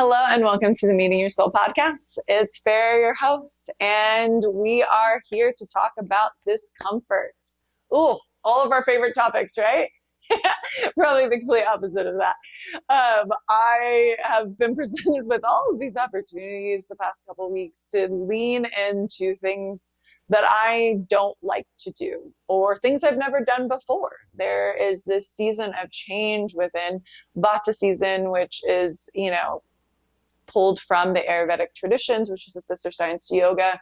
Hello and welcome to the Meeting Your Soul podcast. It's Farah, your host, and we are here to talk about discomfort. Ooh, all of our favorite topics, right? Probably the complete opposite of that. I have been presented with all of these opportunities the past couple of weeks to lean into things that I don't like to do or things I've never done before. There is this season of change within Vata season, which is, pulled from the Ayurvedic traditions, which is a sister science to yoga,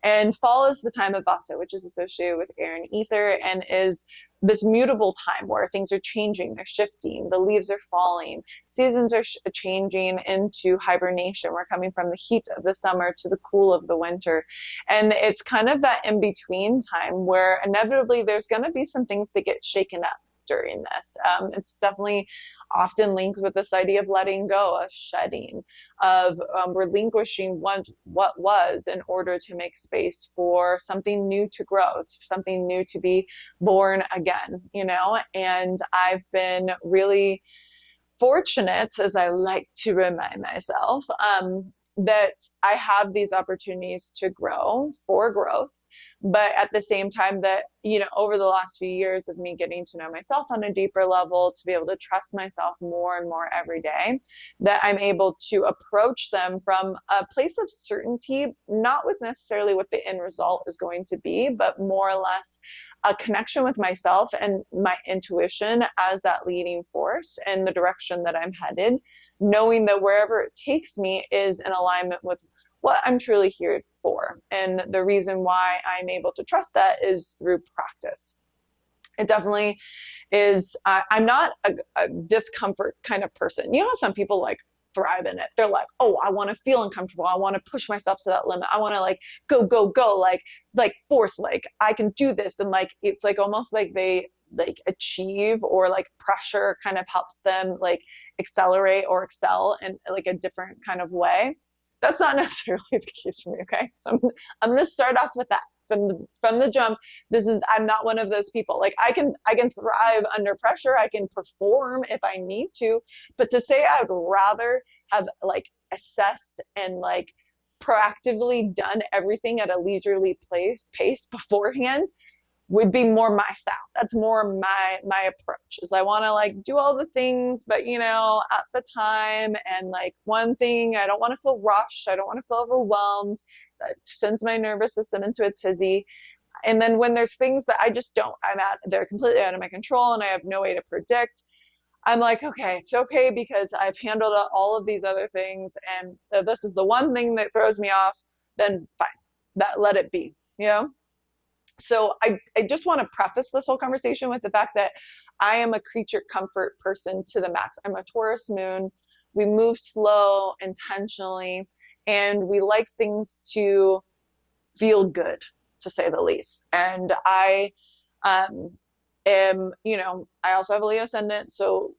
and fall is the time of Vata, which is associated with air and ether, and is this mutable time where things are changing, they're shifting, the leaves are falling, seasons are changing into hibernation. We're coming from the heat of the summer to the cool of the winter. And it's kind of that in-between time where inevitably there's going to be some things that get shaken up during this. It's definitely often linked with this idea of letting go, of shedding, of relinquishing what was in order to make space for something new to grow, something new to be born again, And I've been really fortunate, as I like to remind myself, that I have these opportunities to grow for growth, but at the same time that, over the last few years of me getting to know myself on a deeper level, to be able to trust myself more and more every day, that I'm able to approach them from a place of certainty, not with necessarily what the end result is going to be, but more or less a connection with myself and my intuition as that leading force in the direction that I'm headed, knowing that wherever it takes me is in alignment with what I'm truly here for. And the reason why I'm able to trust that is through practice. It definitely is. I'm not a discomfort kind of person. You know how some people thrive in it. They're like, oh, I want to feel uncomfortable. I want to push myself to that limit. I want to go, force, I can do this. And it's almost like they achieve, or pressure kind of helps them accelerate or excel in a different kind of way. That's not necessarily the case for me. Okay. So I'm going to start off with that from the jump. I'm not one of those people. I can thrive under pressure. I can perform if I need to, but to say I'd rather have assessed and proactively done everything at a leisurely pace beforehand would be more my style. That's more my approach, is I want to do all the things, but at the time, and one thing, I don't want to feel rushed. I don't want to feel overwhelmed. That sends my nervous system into a tizzy. And then when there's things that they're completely out of my control and I have no way to predict, I'm like, okay, it's okay because I've handled all of these other things. And if this is the one thing that throws me off, then fine, let it be, So I just want to preface this whole conversation with the fact that I am a creature comfort person to the max. I'm a Taurus moon. We move slow, intentionally, and we like things to feel good, to say the least. And I am, I also have a Leo ascendant, so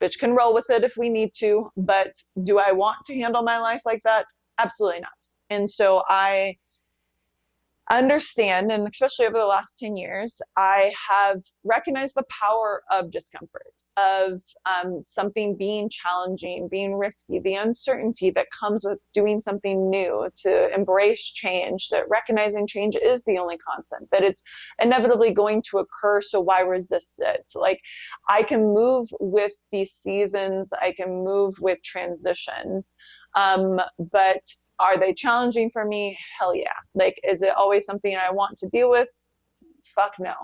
bitch can roll with it if we need to. But do I want to handle my life like that? Absolutely not. And so I understand, and especially over the last 10 years, I have recognized the power of discomfort, of something being challenging, being risky, the uncertainty that comes with doing something new, to embrace change, that recognizing change is the only constant, that it's inevitably going to occur, so why resist it? I can move with these seasons, I can move with transitions, but are they challenging for me? Hell yeah. Is it always something I want to deal with? Fuck no.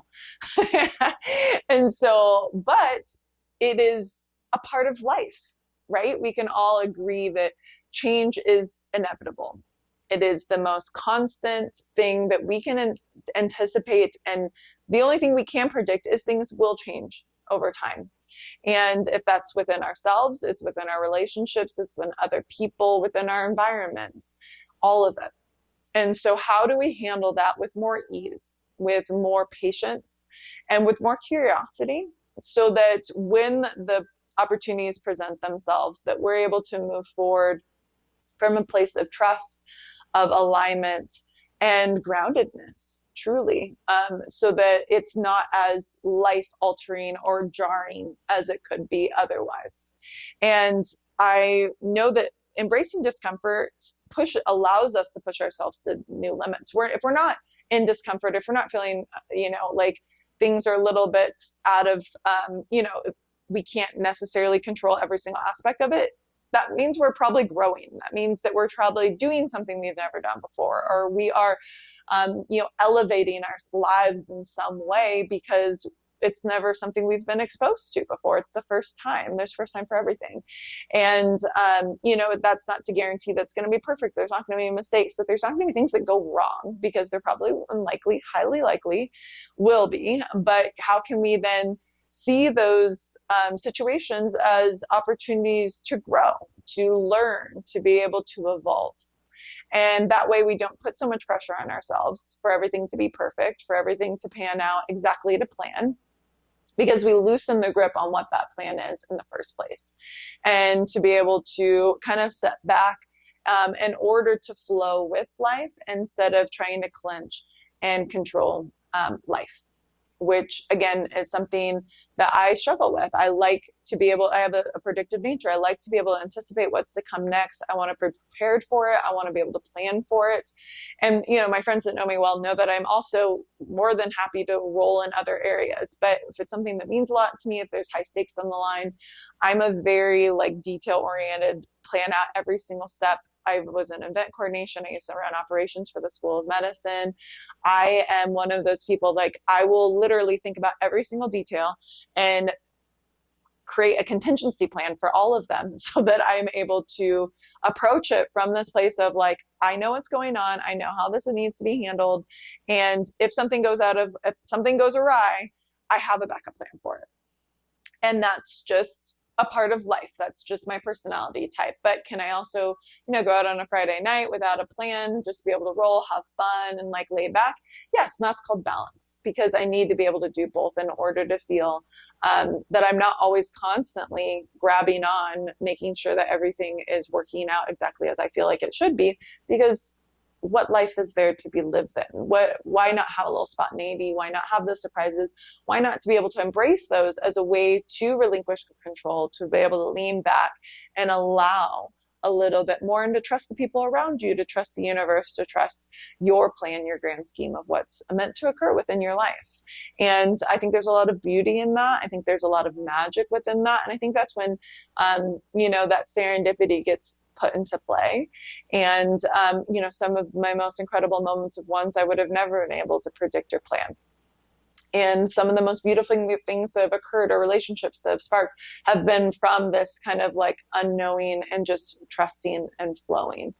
And so, but it is a part of life, right? We can all agree that change is inevitable. It is the most constant thing that we can anticipate. And the only thing we can predict is things will change over time. And if that's within ourselves, it's within our relationships, it's within other people, within our environments, all of it. And so how do we handle that with more ease, with more patience, and with more curiosity, so that when the opportunities present themselves, that we're able to move forward from a place of trust, of alignment, and groundedness, truly, so that it's not as life altering or jarring as it could be otherwise. And I know that embracing discomfort allows us to push ourselves to new limits. If we're not in discomfort, if we're not feeling, like things are a little bit out of, we can't necessarily control every single aspect of it, that means we're probably growing. That means that we're probably doing something we've never done before, or we are, elevating our lives in some way, because it's never something we've been exposed to before. It's the first time. There's first time for everything. And, that's not to guarantee that's going to be perfect. There's not going to be mistakes, that there's not going to be things that go wrong, because there probably unlikely, highly likely will be. But how can we then see those situations as opportunities to grow, to learn, to be able to evolve? And that way we don't put so much pressure on ourselves for everything to be perfect, for everything to pan out exactly to plan, because we loosen the grip on what that plan is in the first place. And to be able to kind of set back in order to flow with life, instead of trying to clench and control life, which again is something that I struggle with. I have a predictive nature. I like to be able to anticipate what's to come next. I want to be prepared for it. I want to be able to plan for it. And, my friends that know me well know that I'm also more than happy to roll in other areas. But if it's something that means a lot to me, if there's high stakes on the line, I'm a very detail oriented, plan out every single step. I was in event coordination. I used to run operations for the School of Medicine. I am one of those people, I will literally think about every single detail and create a contingency plan for all of them, so that I'm able to approach it from this place of I know what's going on. I know how this needs to be handled. And if something goes awry, I have a backup plan for it. And that's just a part of life. That's just my personality type. But can I also, go out on a Friday night without a plan, just be able to roll, have fun, and lay back? Yes, and that's called balance, because I need to be able to do both in order to feel that I'm not always constantly grabbing on, making sure that everything is working out exactly as I feel like it should be. Because what life is there to be lived in? Why not have a little spontaneity? Why not have those surprises? Why not to be able to embrace those as a way to relinquish control, to be able to lean back and allow a little bit more, and to trust the people around you, to trust the universe, to trust your plan, your grand scheme of what's meant to occur within your life. And I think there's a lot of beauty in that. I think there's a lot of magic within that. And I think that's when, that serendipity gets put into play. And, some of my most incredible moments of ones I would have never been able to predict or plan. And some of the most beautiful things that have occurred, or relationships that have sparked, have been from this kind of unknowing and just trusting and flowing.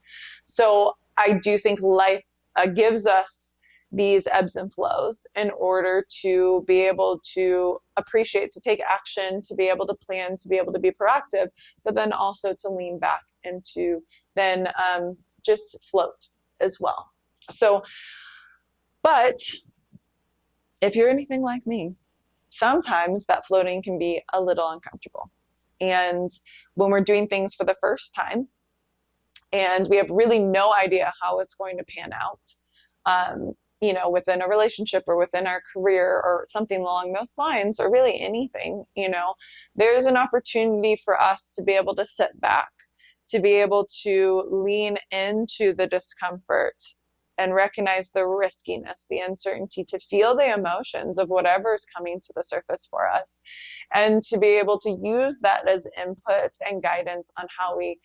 So I do think life gives us these ebbs and flows in order to be able to appreciate, to take action, to be able to plan, to be able to be proactive, but then also to lean back and to then just float as well. So, but if you're anything like me, sometimes that floating can be a little uncomfortable. And when we're doing things for the first time and we have really no idea how it's going to pan out, within a relationship or within our career or something along those lines, or really anything, there's an opportunity for us to be able to sit back, to be able to lean into the discomfort and recognize the riskiness, the uncertainty, to feel the emotions of whatever is coming to the surface for us, and to be able to use that as input and guidance on how we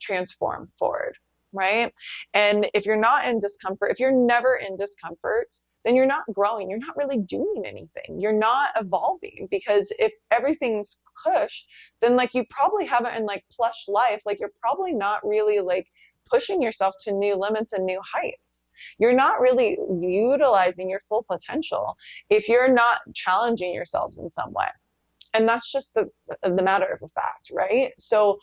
transform forward, right? And if you're not in discomfort, if you're never in discomfort, then you're not growing. You're not really doing anything. You're not evolving, because if everything's cush, then you probably haven't in plush life, you're probably not really pushing yourself to new limits and new heights. You're not really utilizing your full potential if you're not challenging yourselves in some way. And that's just the matter of a fact, right? So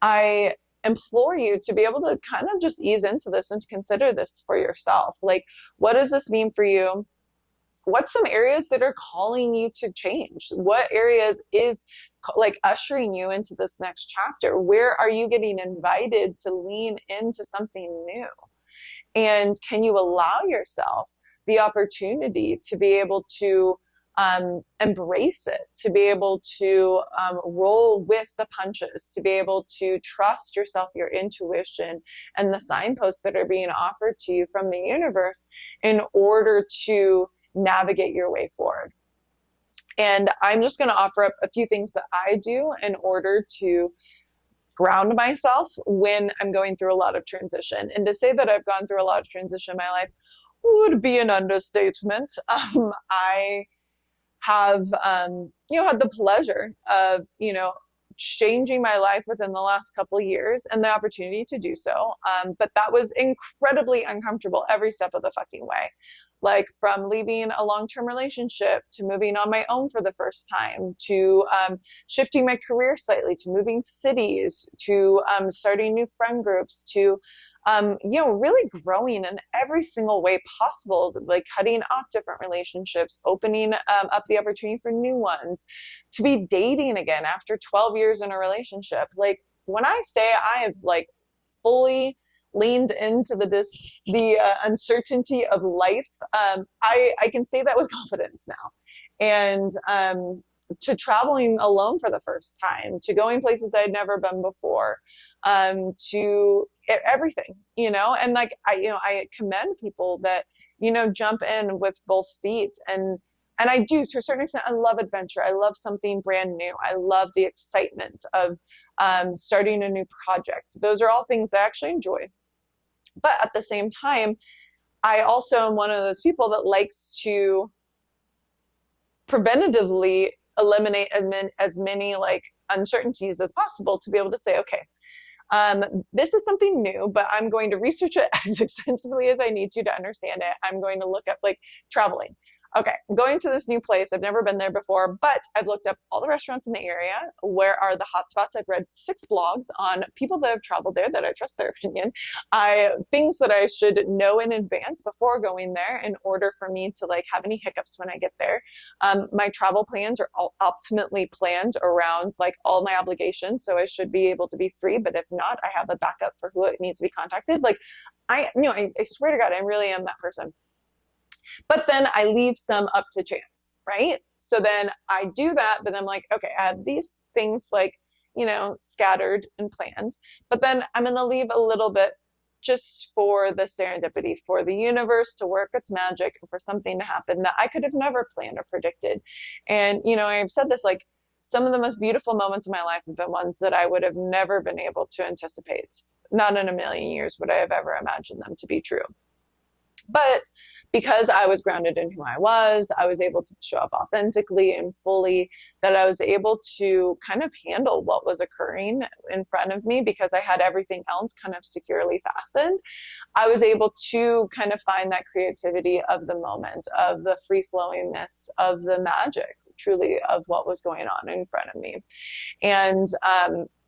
I implore you to be able to kind of just ease into this and to consider this for yourself. What does this mean for you? What's some areas that are calling you to change? What areas is ushering you into this next chapter? Where are you getting invited to lean into something new? And can you allow yourself the opportunity to be able to embrace it, to be able to roll with the punches, to be able to trust yourself, your intuition, and the signposts that are being offered to you from the universe in order to navigate your way forward. And I'm just going to offer up a few things that I do in order to ground myself when I'm going through a lot of transition. And to say that I've gone through a lot of transition in my life would be an understatement. I have, had the pleasure of, changing my life within the last couple of years and the opportunity to do so. But that was incredibly uncomfortable every step of the fucking way. Like from leaving a long-term relationship to moving on my own for the first time, to shifting my career slightly, to moving cities, to starting new friend groups, to really growing in every single way possible, like cutting off different relationships, opening up the opportunity for new ones, to be dating again after 12 years in a relationship. Like when I say I have like fully leaned into the uncertainty of life, I can say that with confidence now. And to traveling alone for the first time, to going places I'd never been before, to everything, and like I commend people that jump in with both feet, and I do, to a certain extent. I love adventure. I love something brand new. I love the excitement of starting a new project. Those are all things I actually enjoy. But at the same time, I also am one of those people that likes to preventatively eliminate as many like uncertainties as possible, to be able to say, okay, this is something new, but I'm going to research it as extensively as I need to understand it. I'm going to look up like traveling. Okay, I'm going to this new place. I've never been there before, but I've looked up all the restaurants in the area. Where are the hot spots? I've read 6 blogs on people that have traveled there that I trust their opinion. Things that I should know in advance before going there in order for me to like have any hiccups when I get there. My travel plans are all optimally planned around like all my obligations, so I should be able to be free. But if not, I have a backup for who it needs to be contacted. Like I swear to God, I really am that person. But then I leave some up to chance, right? So then I do that, but I'm like, okay, I have these things like, scattered and planned, but then I'm going to leave a little bit just for the serendipity, for the universe to work its magic, and for something to happen that I could have never planned or predicted. And, I've said this, like some of the most beautiful moments of my life have been ones that I would have never been able to anticipate. Not in a million years would I have ever imagined them to be true. But because I was grounded in who I was able to show up authentically and fully, that I was able to kind of handle what was occurring in front of me because I had everything else kind of securely fastened. I was able to kind of find that creativity of the moment, of the free-flowingness, of the magic, truly, of what was going on in front of me. And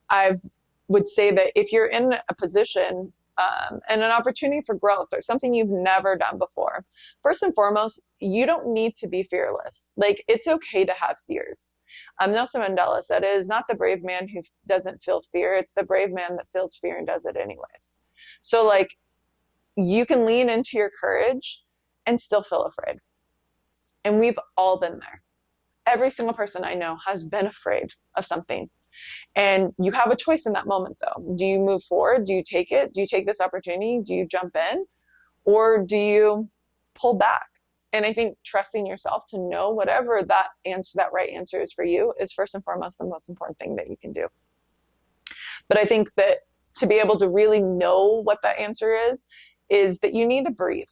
I would say that if you're in a position and an opportunity for growth or something you've never done before, first and foremost, you don't need to be fearless. Like, it's okay to have fears. Nelson Mandela said, it is not the brave man who doesn't feel fear. It's the brave man that feels fear and does it anyways. So like, you can lean into your courage and still feel afraid. And we've all been there. Every single person I know has been afraid of something. And you have a choice in that moment, though. Do you move forward? Do you take it? Do you take this opportunity? Do you jump in? Or do you pull back? And I think trusting yourself to know whatever that right answer is for you is first and foremost the most important thing that you can do. But I think that to be able to really know what that answer is that you need to breathe.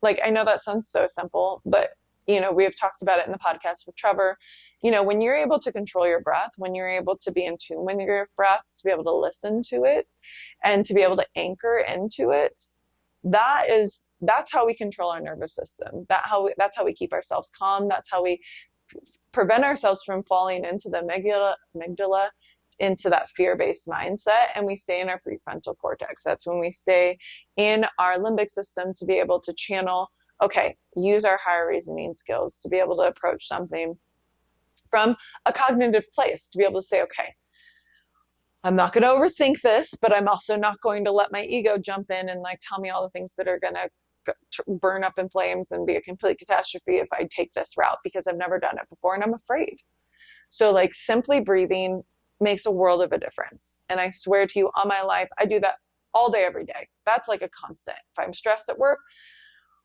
Like, I know that sounds so simple, but we have talked about it in the podcast with Trevor. When you're able to control your breath, when you're able to be in tune with your breath, to be able to listen to it and to be able to anchor into it, that's how we control our nervous system. That's how we keep ourselves calm. That's how we prevent ourselves from falling into the amygdala, into that fear-based mindset, and we stay in our prefrontal cortex. That's when we stay in our limbic system to be able to channel, use our higher reasoning skills to be able to approach something from a cognitive place, to be able to say, I'm not going to overthink this, but I'm also not going to let my ego jump in and like tell me all the things that are going to burn up in flames and be a complete catastrophe if I take this route because I've never done it before and I'm afraid. So like simply breathing makes a world of a difference. And I swear to you, on my life, I do that all day, every day. That's like a constant. If I'm stressed at work,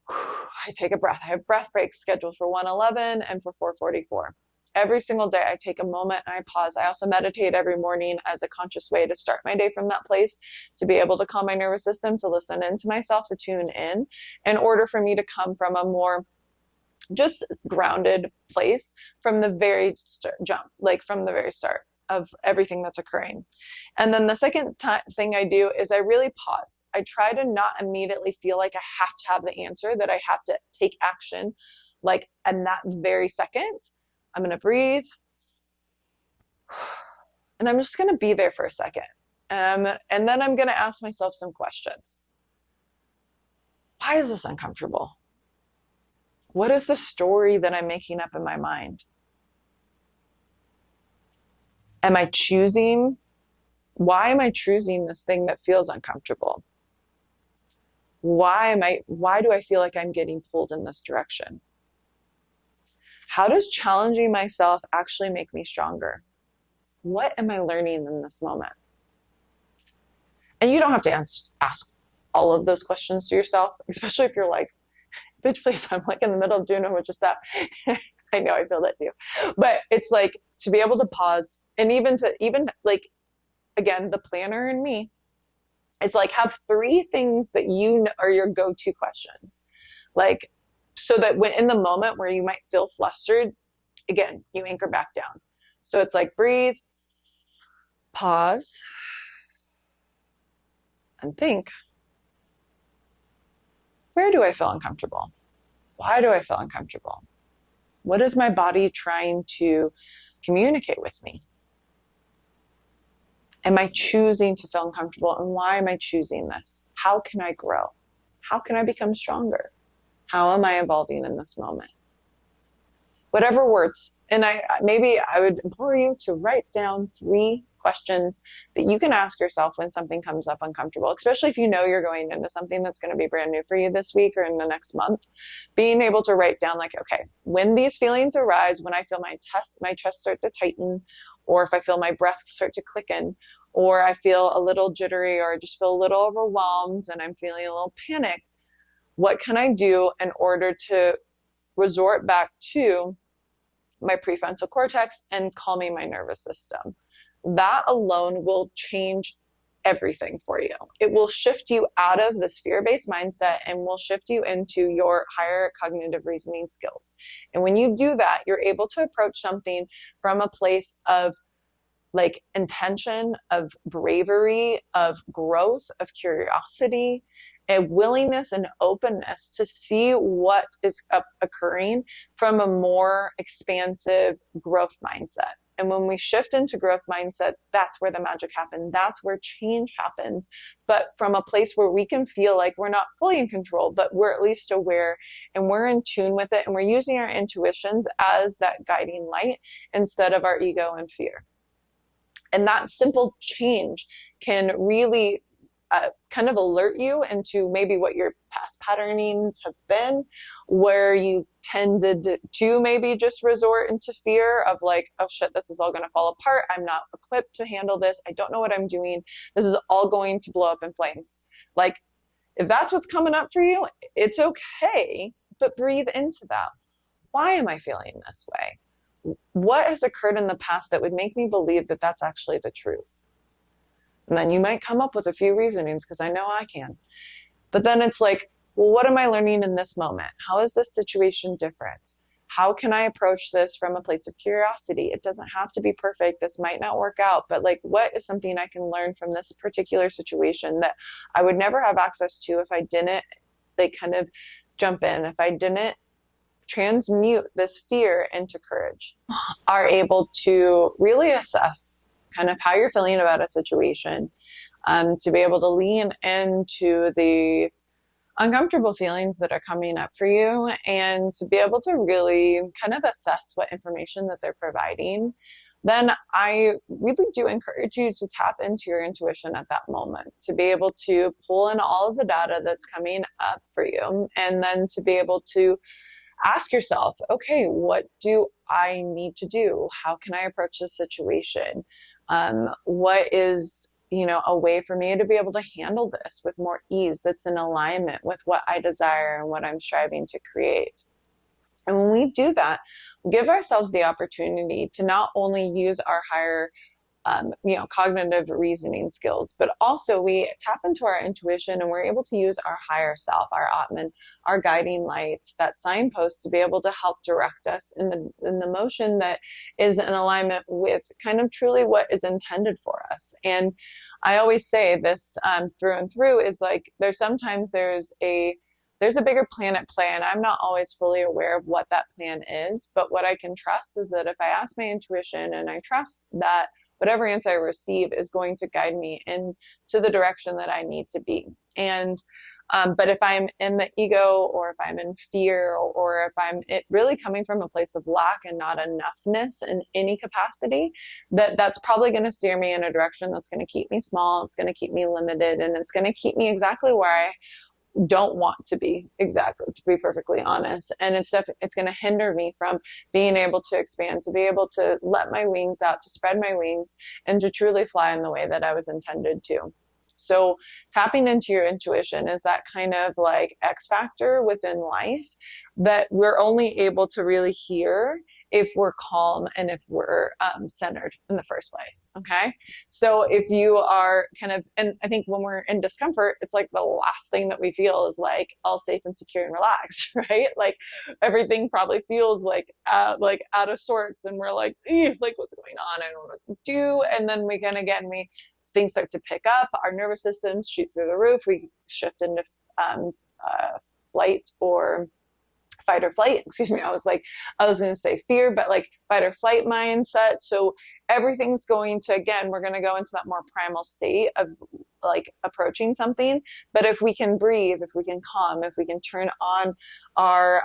I take a breath. I have breath breaks scheduled for 1:11 and for 4:44. Every single day, I take a moment and I pause. I also meditate every morning as a conscious way to start my day from that place, to be able to calm my nervous system, to listen into myself, to tune in order for me to come from a more just grounded place from the very jump, like from the very start of everything that's occurring. And then the second thing I do is I really pause. I try to not immediately feel like I have to have the answer, that I have to take action like in that very second. I'm going to breathe and I'm just going to be there for a second. And then I'm going to ask myself some questions. Why is this uncomfortable? What is the story that I'm making up in my mind? Am I choosing? Why am I choosing this thing that feels uncomfortable? Why do I feel like I'm getting pulled in this direction? How does challenging myself actually make me stronger? What am I learning in this moment? And you don't have to ask all of those questions to yourself, especially if you're like, bitch, please, I'm like in the middle of doing what just that. I know, I feel that too. But it's like to be able to pause, and even like, again, the planner in me, it's like have 3 things that you know are your go-to questions. Like, so that when in the moment where you might feel flustered, again, you anchor back down. So it's like breathe, pause, and think, where do I feel uncomfortable? Why do I feel uncomfortable? What is my body trying to communicate with me? Am I choosing to feel uncomfortable? And why am I choosing this? How can I grow? How can I become stronger? How am I evolving in this moment? Whatever works. And maybe I would implore you to write down 3 questions that you can ask yourself when something comes up uncomfortable, especially if you know you're going into something that's going to be brand new for you this week or in the next month. Being able to write down like, okay, when these feelings arise, when I feel my chest start to tighten, or if I feel my breath start to quicken, or I feel a little jittery, or I just feel a little overwhelmed and I'm feeling a little panicked, what can I do in order to resort back to my prefrontal cortex and calming my nervous system? That alone will change everything for you. It will shift you out of this fear-based mindset and will shift you into your higher cognitive reasoning skills. And when you do that, you're able to approach something from a place of like intention, of bravery, of growth, of curiosity, a willingness and openness to see what is occurring from a more expansive growth mindset. And when we shift into growth mindset, that's where the magic happens. That's where change happens. But from a place where we can feel like we're not fully in control, but we're at least aware and we're in tune with it. And we're using our intuitions as that guiding light instead of our ego and fear. And that simple change can really kind of alert you into maybe what your past patternings have been, where you tended to maybe just resort into fear of like, oh shit, this is all going to fall apart. I'm not equipped to handle this. I don't know what I'm doing. This is all going to blow up in flames. Like, if that's what's coming up for you, it's okay, but breathe into that. Why am I feeling this way? What has occurred in the past that would make me believe that that's actually the truth? And then you might come up with a few reasonings, because I know I can. But then it's like, well, what am I learning in this moment? How is this situation different? How can I approach this from a place of curiosity? It doesn't have to be perfect. This might not work out, but like, what is something I can learn from this particular situation that I would never have access to if I didn't like kind of jump in, if I didn't transmute this fear into courage? Are able to really assess kind of how you're feeling about a situation, to be able to lean into the uncomfortable feelings that are coming up for you, and to be able to really kind of assess what information that they're providing, then I really do encourage you to tap into your intuition at that moment, to be able to pull in all of the data that's coming up for you, and then to be able to ask yourself, okay, what do I need to do? How can I approach this situation? What is, a way for me to be able to handle this with more ease, that's in alignment with what I desire and what I'm striving to create? And when we do that, we give ourselves the opportunity to not only use our higher cognitive reasoning skills, but also we tap into our intuition and we're able to use our higher self, our Atman, our guiding light, that signpost, to be able to help direct us in the motion that is in alignment with kind of truly what is intended for us. And I always say this through and through is like, there's a bigger plan at play, and I'm not always fully aware of what that plan is. But what I can trust is that if I ask my intuition and I trust that whatever answer I receive is going to guide me into the direction that I need to be. And but if I'm in the ego, or if I'm in fear, or if I'm really coming from a place of lack and not enoughness in any capacity, that's probably going to steer me in a direction that's going to keep me small. It's going to keep me limited, and it's going to keep me exactly where I don't want to be, exactly, to be perfectly honest. And it's going to hinder me from being able to expand, to be able to let my wings out, to spread my wings, and to truly fly in the way that I was intended to. So tapping into your intuition is that kind of like X factor within life that we're only able to really hear if we're calm and if we're centered in the first place. Okay. So if you are and I think when we're in discomfort, it's like the last thing that we feel is like all safe and secure and relaxed, right? Like everything probably feels like out of sorts, and we're like, what's going on? I don't know what to do. And then things start to pick up, our nervous systems shoot through the roof, we shift into flight or fight or flight, excuse me. I was going to say fear, but like fight or flight mindset. So everything's going to, again, we're going to go into that more primal state of like approaching something. But if we can breathe, if we can calm, if we can turn on our,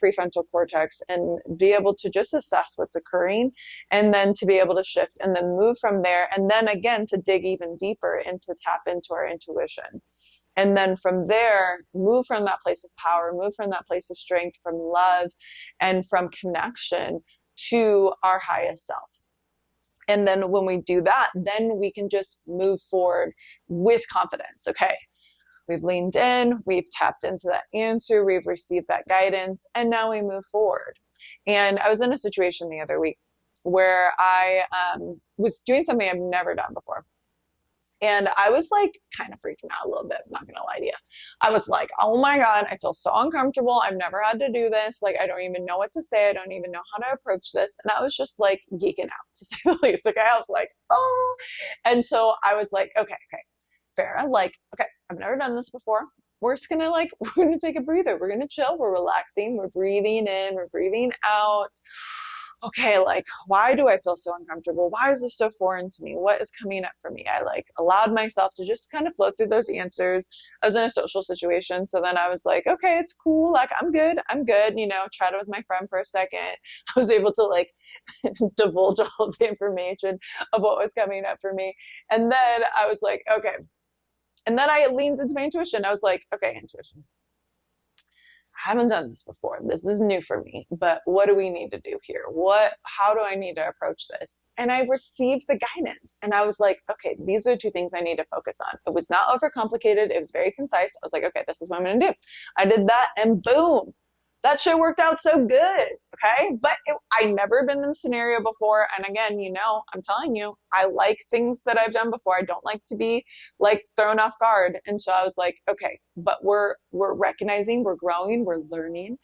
prefrontal cortex and be able to just assess what's occurring, and then to be able to shift and then move from there. And then again, to dig even deeper and to tap into our intuition. And then from there, move from that place of power, move from that place of strength, from love, and from connection to our highest self. And then when we do that, then we can just move forward with confidence. Okay, we've leaned in, we've tapped into that answer, we've received that guidance, and now we move forward. And I was in a situation the other week where I was doing something I've never done before. And I was like kind of freaking out a little bit, I'm not going to lie to you. I was like, oh my God, I feel so uncomfortable. I've never had to do this. Like, I don't even know what to say. I don't even know how to approach this. And I was just like geeking out, to say the least. Okay. I was like, oh. And so I was like, okay, fair. I'm like, okay, I've never done this before. We're just gonna we're gonna take a breather. We're gonna chill. We're relaxing. We're breathing in. We're breathing out. Okay, why do I feel so uncomfortable? Why is this so foreign to me? What is coming up for me? I allowed myself to just kind of flow through those answers. I was in a social situation. So then I was like, okay, it's cool. I'm good. Chatted with my friend for a second. I was able to divulge all of the information of what was coming up for me. And then I was like, okay. And then I leaned into my intuition. I was like, okay, intuition, I haven't done this before. This is new for me, but what do we need to do here? How do I need to approach this? And I received the guidance, and I was like, okay, these are two things I need to focus on. It was not overcomplicated. It was very concise. I was like, okay, this is what I'm going to do. I did that, and boom, that shit worked out so good. Okay. But I never been in this scenario before. And again, I'm telling you, I like things that I've done before. I don't like to be thrown off guard. And so I was like, okay, but we're recognizing, we're growing, we're learning.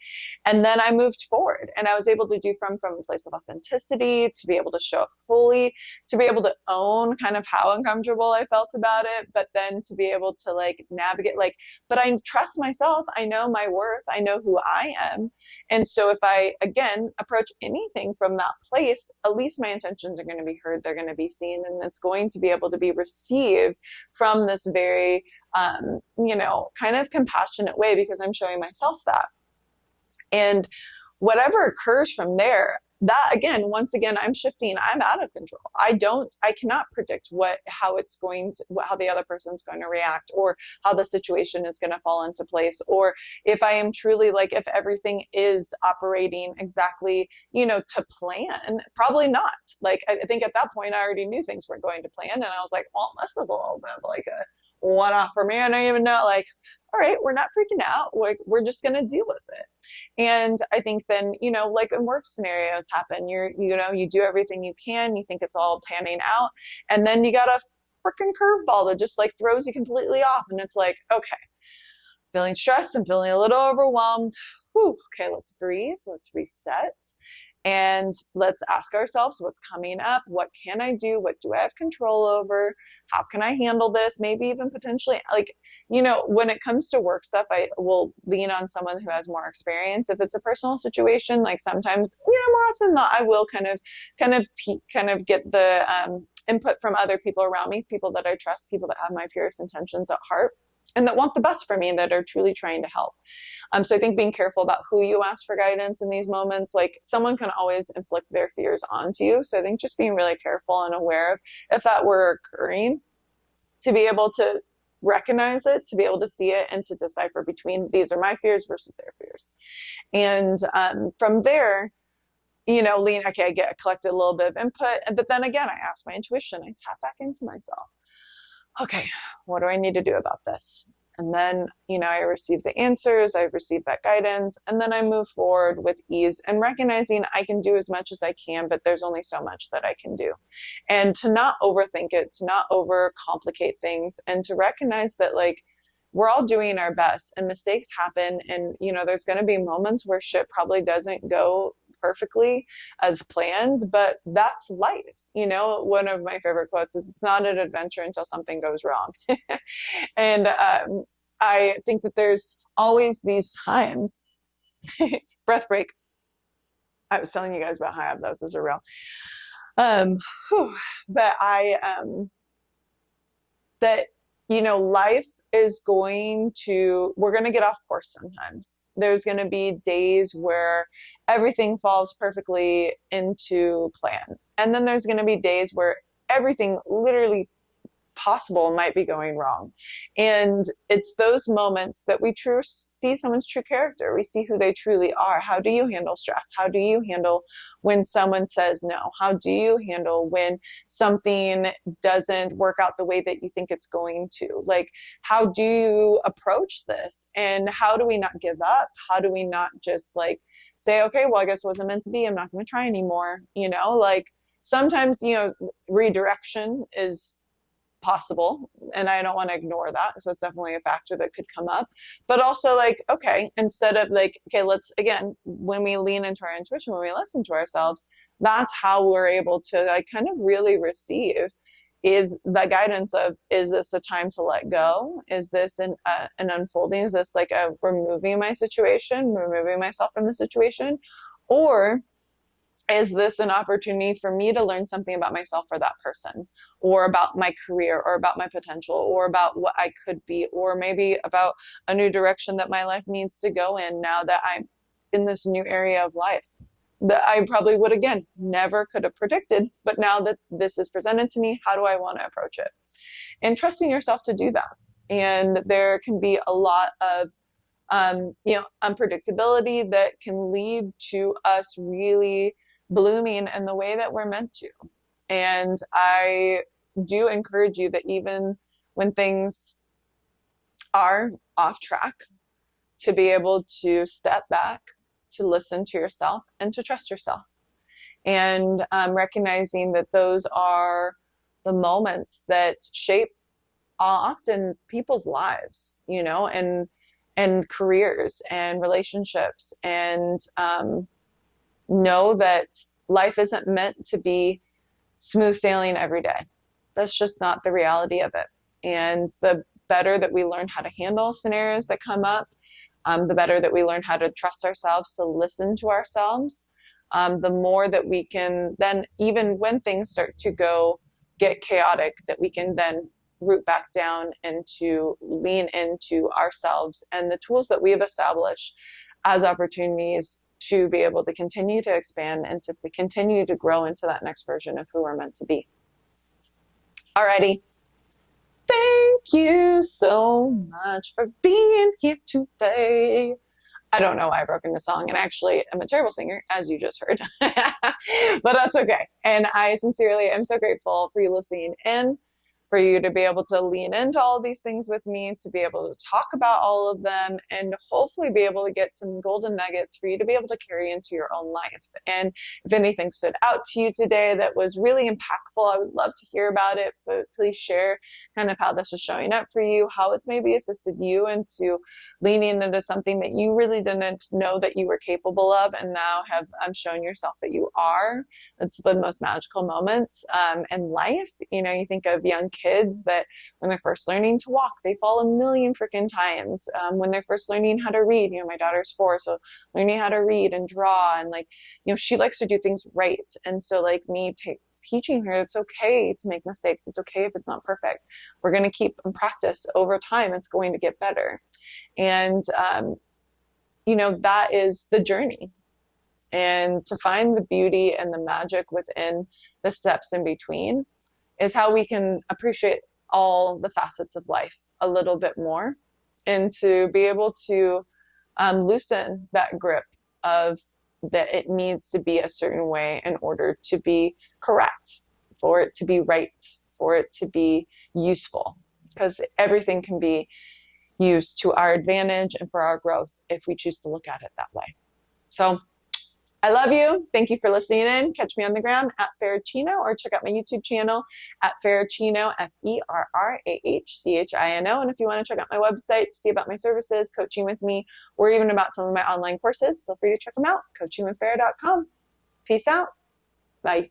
And then I moved forward, and I was able to do from a place of authenticity, to be able to show up fully, to be able to own kind of how uncomfortable I felt about it, but then to be able to navigate, but I trust myself. I know my worth. I know who I am. And so if I, again, approach anything from that place, at least my intentions are going to be heard. They're going to be seen, and it's going to be able to be received from this very, kind of compassionate way, because I'm showing myself that. And whatever occurs from there, that again, once again, I'm shifting, I'm out of control. I cannot predict how the other person's going to react, or how the situation is going to fall into place, or if I am truly like, if everything is operating exactly, to plan. Probably not. Like, I think at that point I already knew things weren't going to plan. And I was like, well, this is a little bit like a one off for me. I don't even know, like, all right, we're not freaking out. Like, we're just going to deal with it. And I think then, like in work scenarios happen, you do everything you can, you think it's all panning out, and then you got a freaking curveball that just like throws you completely off. And it's like, okay, feeling stressed, I'm feeling a little overwhelmed. Whew, okay, let's breathe, let's reset. And let's ask ourselves what's coming up. What can I do? What do I have control over? How can I handle this? Maybe even potentially, like, when it comes to work stuff, I will lean on someone who has more experience. If it's a personal situation, like sometimes, more often than not, I will kind of get the input from other people around me, people that I trust, people that have my purest intentions at heart, and that want the best for me, that are truly trying to help. So I think being careful about who you ask for guidance in these moments, like someone can always inflict their fears onto you. So I think just being really careful and aware of if that were occurring, to be able to recognize it, to be able to see it, and to decipher between these are my fears versus their fears. And from there, I collected a little bit of input, but then again, I ask my intuition, I tap back into myself. Okay, what do I need to do about this? And then, I receive the answers, I receive that guidance, and then I move forward with ease and recognizing I can do as much as I can, but there's only so much that I can do. And to not overthink it, to not overcomplicate things, and to recognize that, like, we're all doing our best and mistakes happen. And, there's going to be moments where shit probably doesn't go perfectly as planned, but that's life. One of my favorite quotes is, it's not an adventure until something goes wrong. And I think that there's always these times, breath break. I was telling you guys about how I have those as a real. But life is we're going to get off course sometimes. There's going to be days where everything falls perfectly into plan. And then there's going to be days where everything literally possible might be going wrong. And it's those moments that we see someone's true character. We see who they truly are. How do you handle stress? How do you handle when someone says no? How do you handle when something doesn't work out the way that you think it's going to? Like, how do you approach this? And how do we not give up? How do we not just like say, okay, well, I guess it wasn't meant to be. I'm not going to try anymore. Like sometimes, redirection is possible, and I don't want to ignore that. So it's definitely a factor that could come up. But also, like, okay, instead of like, okay, let's, again, when we lean into our intuition, when we listen to ourselves, that's how we're able to like kind of really receive is the guidance of, is this a time to let go? Is this an unfolding? Is this like a removing myself from the situation? Or is this an opportunity for me to learn something about myself or that person, or about my career, or about my potential, or about what I could be, or maybe about a new direction that my life needs to go in now that I'm in this new area of life that I probably would, again, never could have predicted. But now that this is presented to me, how do I want to approach it? And trusting yourself to do that. And there can be a lot of unpredictability that can lead to us really blooming in the way that we're meant to. And I do encourage you that even when things are off track, to be able to step back, to listen to yourself, and to trust yourself. And recognizing that those are the moments that shape often people's lives, and careers and relationships, and know that life isn't meant to be smooth sailing every day. That's just not the reality of it. And the better that we learn how to handle scenarios that come up, the better that we learn how to trust ourselves, to listen to ourselves, the more that we can then, even when things start to get chaotic, that we can then root back down and to lean into ourselves and the tools that we have established as opportunities to be able to continue to expand and to continue to grow into that next version of who we're meant to be. Alrighty. Thank you so much for being here today. I don't know why I broke into song, and actually I'm a terrible singer, as you just heard, but that's okay. And I sincerely am so grateful for you listening in, for you to be able to lean into all these things with me, to be able to talk about all of them, and hopefully be able to get some golden nuggets for you to be able to carry into your own life. And if anything stood out to you today that was really impactful, I would love to hear about it. Please share kind of how this is showing up for you, how it's maybe assisted you into leaning into something that you really didn't know that you were capable of, and now have shown yourself that you are. It's the most magical moments in life. You know, you think of young kids that when they're first learning to walk, they fall a million freaking times. When they're first learning how to read, you know, my daughter's 4, so learning how to read and draw, and like, you know, she likes to do things right. And so like me teaching her, it's okay to make mistakes. It's okay if it's not perfect. We're going to keep and practice over time. It's going to get better. And, you know, that is the journey. And to find the beauty and the magic within the steps in between is how we can appreciate all the facets of life a little bit more, and to be able to loosen that grip of that it needs to be a certain way in order to be correct, for it to be right, for it to be useful, because everything can be used to our advantage and for our growth if we choose to look at it that way. So I love you. Thank you for listening in. Catch me on the gram at Ferrachino, or check out my YouTube channel at Ferrachino, Ferrahchino. And if you want to check out my website to see about my services, coaching with me, or even about some of my online courses, feel free to check them out, coachingwithferra.com. Peace out. Bye.